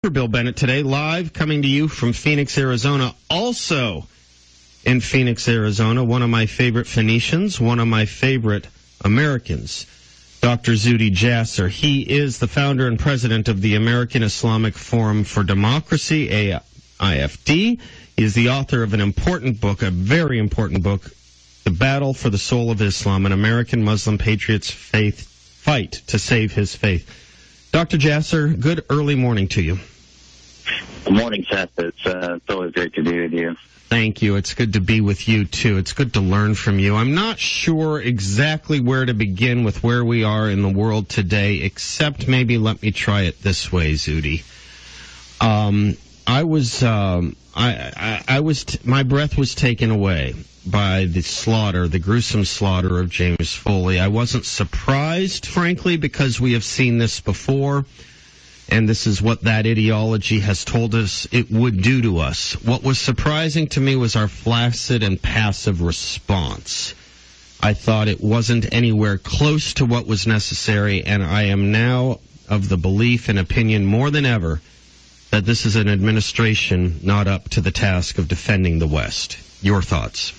Bill Bennett today, live coming to you from Phoenix, Arizona. Also in Phoenix, Arizona, one of my favorite Phoenicians, one of my favorite Americans, Dr. Jasser. He is the founder and president of the American Islamic Forum for Democracy, AIFD. He is the author of an important book, a very important book, The Battle for the Soul of Islam, an American Muslim patriot's fight to save his faith. Dr. Jasser, good early morning to you. Good morning, Seth. It's always great to be with you. Thank you. It's good to be with you, too. It's good to learn from you. I'm not sure exactly where to begin with where we are in the world today, except maybe let me try it this way, Zudi. My breath was taken away by the gruesome slaughter of James Foley. I wasn't surprised, frankly, because we have seen this before. And this is what that ideology has told us it would do to us. What was surprising to me was our flaccid and passive response. I thought it wasn't anywhere close to what was necessary, and I am now of the belief and opinion more than ever that this is an administration not up to the task of defending the West. Your thoughts?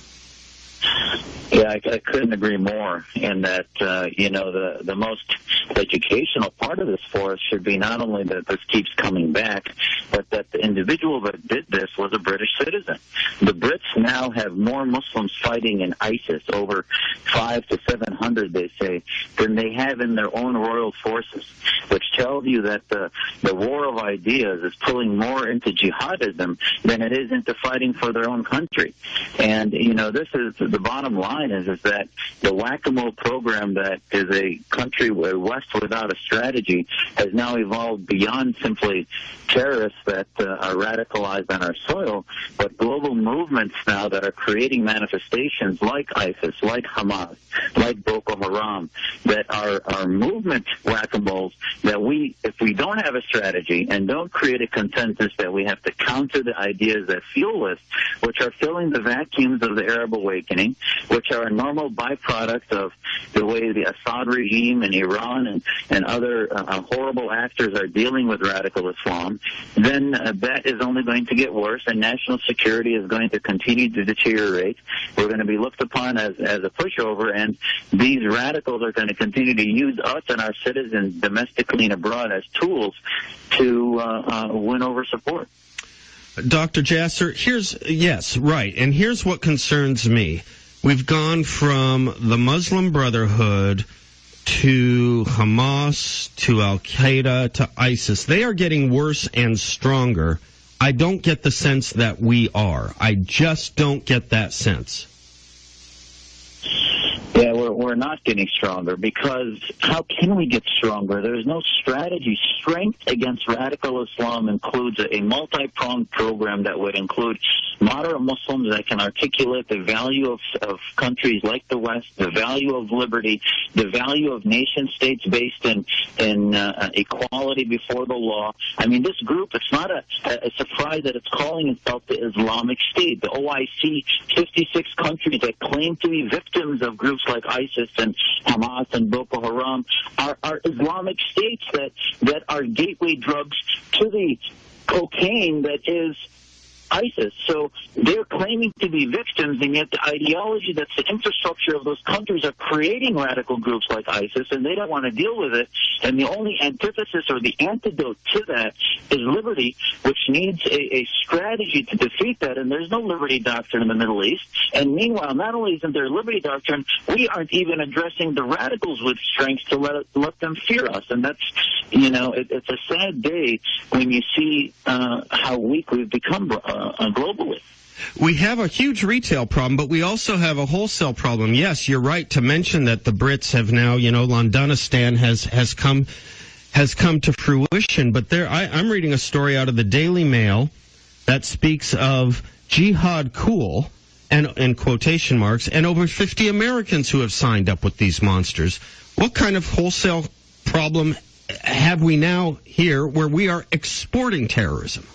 Yeah, I couldn't agree more in that, the most educational part of this for us should be not only that this keeps coming back, but that the individual that did this was a British citizen. The Brits now have more Muslims fighting in ISIS, over 500 to 700, they say, than they have in their own royal forces, which tells you that the war of ideas is pulling more into jihadism than it is into fighting for their own country. And, this is the bottom line is that the whack-a-mole program that is a country west without a strategy has now evolved beyond simply terrorists that are radicalized on our soil, but global movements now that are creating manifestations like ISIS, like Hamas, like Boko Haram, that are movement whack-a-moles that if we don't have a strategy and don't create a consensus that we have to counter the ideas that fuel this, which are filling the vacuums of the Arab awakening, which are a normal byproduct of the way the Assad regime in Iran and other horrible actors are dealing with radical Islam, then that is only going to get worse, and national security is going to continue to deteriorate. We're going to be looked upon as a pushover, and these radicals are going to continue to use us and our citizens domestically and abroad as tools to win over support. Dr. Jasser, and here's what concerns me. We've gone from the Muslim Brotherhood to Hamas, to Al-Qaeda, to ISIS. They are getting worse and stronger. I don't get the sense that we are. I just don't get that sense. Yeah, we're not getting stronger, because how can we get stronger? There's no strategy. Strength against radical Islam includes a multi-pronged program that would include moderate Muslims that can articulate the value of countries like the West, the value of liberty, the value of nation-states based in equality before the law. I mean, this group, it's not a surprise that it's calling itself the Islamic State. The OIC, 56 countries that claim to be victims of groups like ISIS and Hamas and Boko Haram are Islamic states that are gateway drugs to the cocaine that is ISIS. So they're claiming to be victims, and yet the ideology that's the infrastructure of those countries are creating radical groups like ISIS, and they don't want to deal with it. And the only antithesis or the antidote to that is liberty, which needs a strategy to defeat that. And there's no liberty doctrine in the Middle East. And meanwhile, not only isn't there liberty doctrine, we aren't even addressing the radicals with strength to let them fear us. And that's, it's a sad day when you see how weak we've become globally. We have a huge retail problem, but we also have a wholesale problem. Yes, you're right to mention that the Brits have now, Londonistan has come to fruition. But I'm reading a story out of the Daily Mail that speaks of jihad cool, and in quotation marks, and over 50 Americans who have signed up with these monsters. What kind of wholesale problem have we now here where we are exporting terrorism?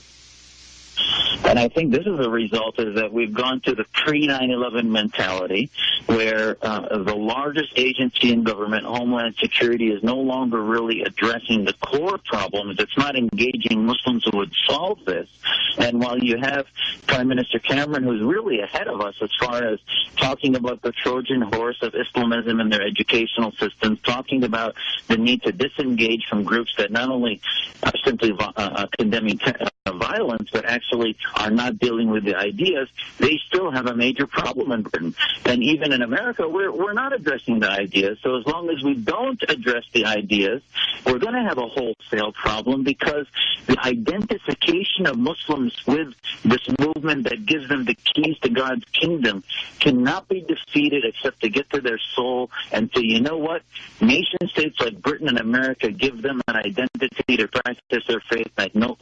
And I think this is a result is that we've gone to the pre-9/11 mentality where the largest agency in government, Homeland Security, is no longer really addressing the core problems. It's not engaging Muslims who would solve this. And while you have Prime Minister Cameron, who's really ahead of us as far as talking about the Trojan horse of Islamism in their educational systems, talking about the need to disengage from groups that not only are simply condemning violence, but actually are not dealing with the ideas, they still have a major problem in Britain. And even in America, we're not addressing the ideas. So as long as we don't address the ideas, we're going to have a wholesale problem, because the identification of Muslims with this movement that gives them the keys to God's kingdom cannot be defeated except to get to their soul and say, you know what? Nation states like Britain and America give them an identity to practice their faith like no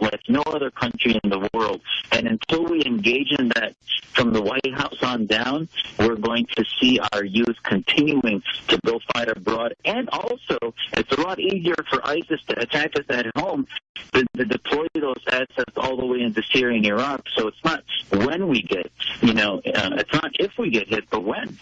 other country in the world. And until we engage in that from the White House on down, we're going to see our youth continuing to go fight abroad. And also, it's a lot easier for ISIS to attack us at home than to deploy those assets all the way into Syria and Iraq. So it's not when we get, it's not if we get hit, but when.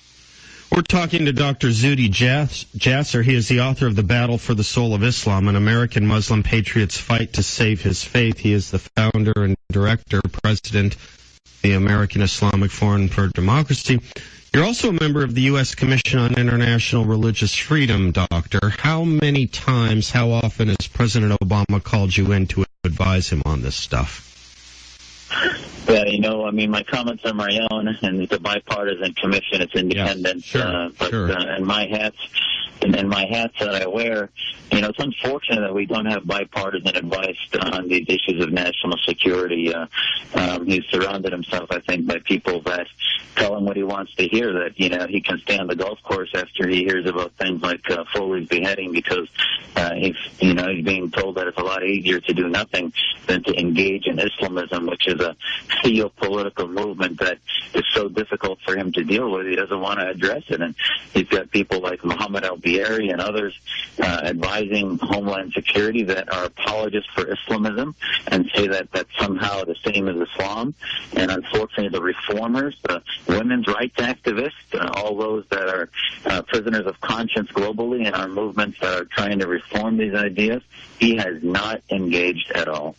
We're talking to Dr. Zuhdi Jasser. He is the author of The Battle for the Soul of Islam, an American Muslim patriot's fight to save his faith. He is the founder and director, president of the American Islamic Forum for Democracy. You're also a member of the U.S. Commission on International Religious Freedom, Doctor. How many times, how often has President Obama called you in to advise him on this stuff? Yeah, my comments are my own, and it's a bipartisan commission. It's independent. Yeah, sure. And my hats that I wear, it's unfortunate that we don't have bipartisan advice on these issues of national security. He's surrounded himself, I think, by people that tell him what he wants to hear, that, he can stay on the golf course after he hears about things like Foley's beheading, because he's being told that it's a lot easier to do nothing than to engage in Islamism, which is a theopolitical movement that is so difficult for him to deal with. He doesn't want to address it. And he's got people like Mohammed al-Biari and others advising Homeland Security that are apologists for Islamism and say that that's somehow the same as Islam. And unfortunately, the reformers, the women's rights activists, all those that are prisoners of conscience globally and our movements that are trying to reform these ideas, he has not engaged at all.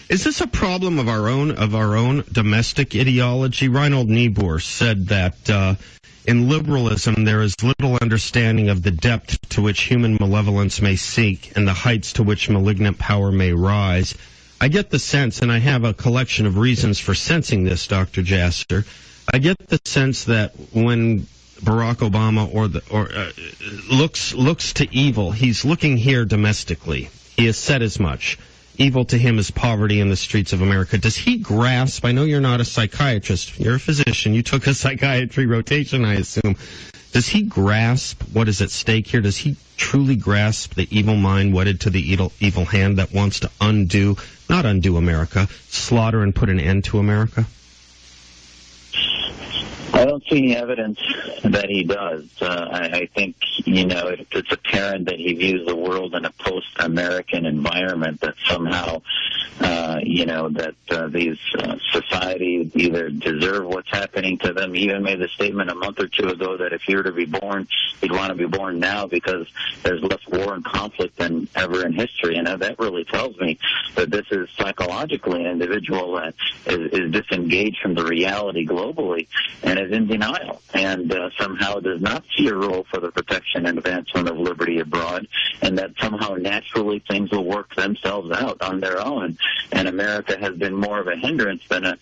Is this a problem of our own domestic ideology? Reinhold Niebuhr said that in liberalism there is little understanding of the depth to which human malevolence may sink and the heights to which malignant power may rise. I get the sense, and I have a collection of reasons for sensing this, Dr. Jasser, I get the sense that when Barack Obama looks to evil, he's looking here domestically. He has said as much. Evil to him is poverty in the streets of America. Does he grasp, I know you're not a psychiatrist, you're a physician, you took a psychiatry rotation, I assume. Does he grasp what is at stake here? Does he truly grasp the evil mind wedded to the evil hand that wants to not undo America, slaughter and put an end to America? I don't see any evidence that he does. I think, it's apparent that he views the world in a post-American environment, that somehow, these societies either deserve what's happening to them. He even made the statement a month or two ago that if he were to be born, he'd want to be born now because there's less war and conflict than ever in history. And that really tells me that this is psychologically an individual that is disengaged from the reality globally and is in denial, and somehow does not see a role for the protection and advancement of liberty abroad, and that somehow naturally things will work themselves out on their own. And America has been more of a hindrance than a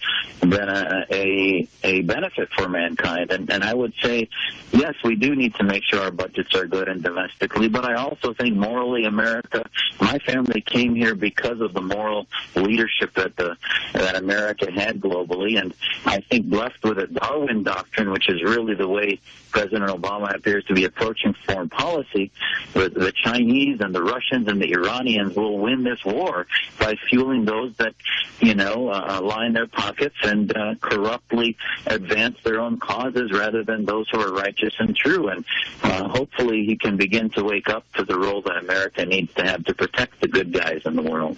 benefit for mankind. And I would say, yes, we do need to make sure our budgets are good and domestically, but I also think morally America, my family came here because of the moral leadership that America had globally, and I think blessed with a Darwin doctrine, which is really the way President Obama appears to be approaching foreign policy, the Chinese and the Russians and the Iranians will win this war by fueling those that, line their pockets and corruptly advance their own causes rather than those who are righteous and true. And hopefully he can begin to wake up to the role that America needs to have to protect the good guys in the world.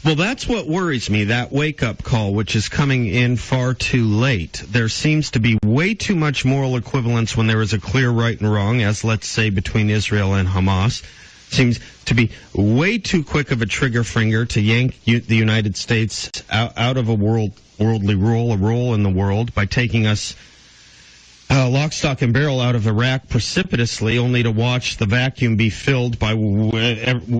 Well, that's what worries me, that wake-up call, which is coming in far too late. There seems to be way too much moral equivalence when there is a clear right and wrong, as let's say between Israel and Hamas. Seems to be way too quick of a trigger finger to yank the United States out of a worldly role in the world by taking us lock, stock, and barrel out of Iraq precipitously, only to watch the vacuum be filled by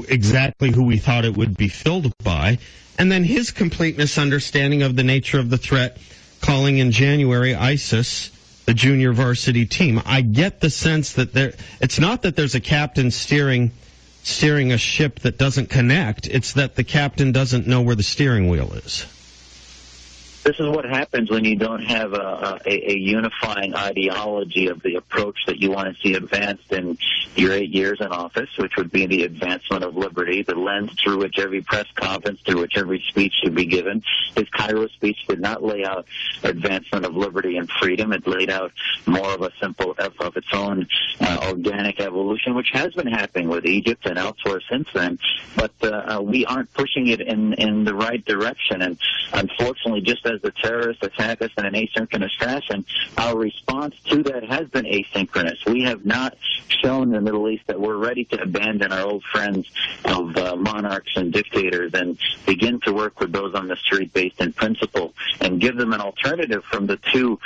exactly who we thought it would be filled by. And then his complete misunderstanding of the nature of the threat, calling in January ISIS the junior varsity team. I get the sense that it's not that there's a captain steering a ship that doesn't connect. It's that the captain doesn't know where the steering wheel is. This is what happens when you don't have a unifying ideology of the approach that you want to see advanced in your 8 years in office, which would be the advancement of liberty, the lens through which every press conference, through which every speech should be given. His Cairo speech did not lay out advancement of liberty and freedom. It laid out more of a simple of its own organic evolution, which has been happening with Egypt and elsewhere since then. But we aren't pushing it in the right direction. And unfortunately, just as the terrorists attack us in an asynchronous fashion, our response to that has been asynchronous. We have not shown the Middle East that we're ready to abandon our old friends of monarchs and dictators and begin to work with those on the street based in principle and give them an alternative from the two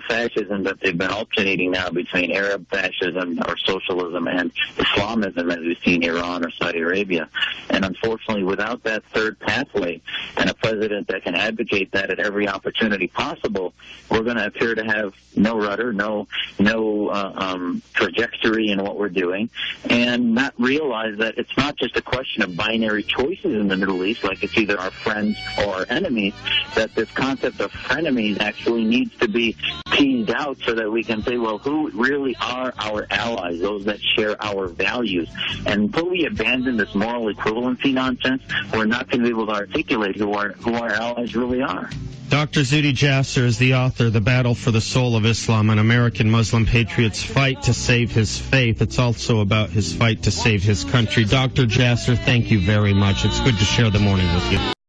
fascism that they've been alternating now between Arab fascism or socialism and Islamism, as we've seen Iran or Saudi Arabia. And unfortunately, without that third pathway and a president that can advocate that at every opportunity possible, we're going to appear to have no rudder, no trajectory in what we're doing, and not realize that it's not just a question of binary choices in the Middle East, like it's either our friends or our enemies, that this concept of frenemies actually needs to be teased out so that we can say, well, who really are our allies, those that share our values? And until we abandon this moral equivalency nonsense, we're not going to be able to articulate who our allies really are. Dr. Zuhdi Jasser is the author, The Battle for the Soul of Islam, an American Muslim patriot's fight to save his faith. It's also about his fight to save his country. Dr. Jasser, thank you very much. It's good to share the morning with you.